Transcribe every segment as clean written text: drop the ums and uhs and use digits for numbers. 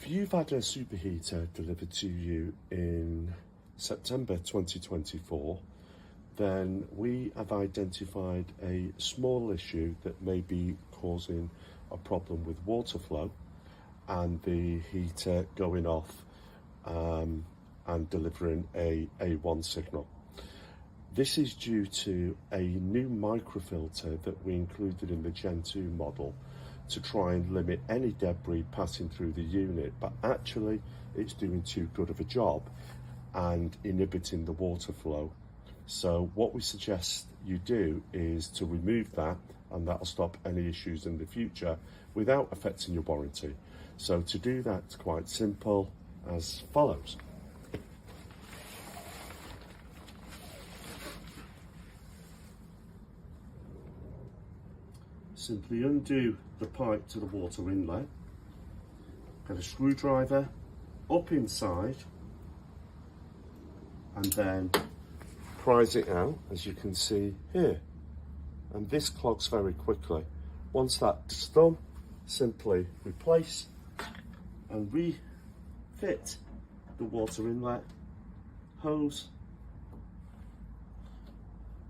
If you've had a superheater delivered to you in September 2024, then we have identified a small issue that may be causing a problem with water flow and the heater going off and delivering a A1 signal. This is due to a new microfilter that we included in the Gen 2 model to try and limit any debris passing through the unit, but actually it's doing too good of a job and inhibiting the water flow. So what we suggest you do is to remove that, and that'll stop any issues in the future without affecting your warranty. So to do that, it's quite simple as follows. Simply undo the pipe to the water inlet, get a screwdriver up inside, and then prise it out, as you can see here. And this clogs very quickly. Once that's done, simply replace and refit the water inlet hose,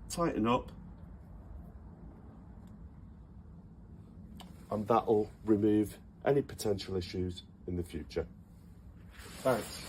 tighten up, and that'll remove any potential issues in the future. Thanks.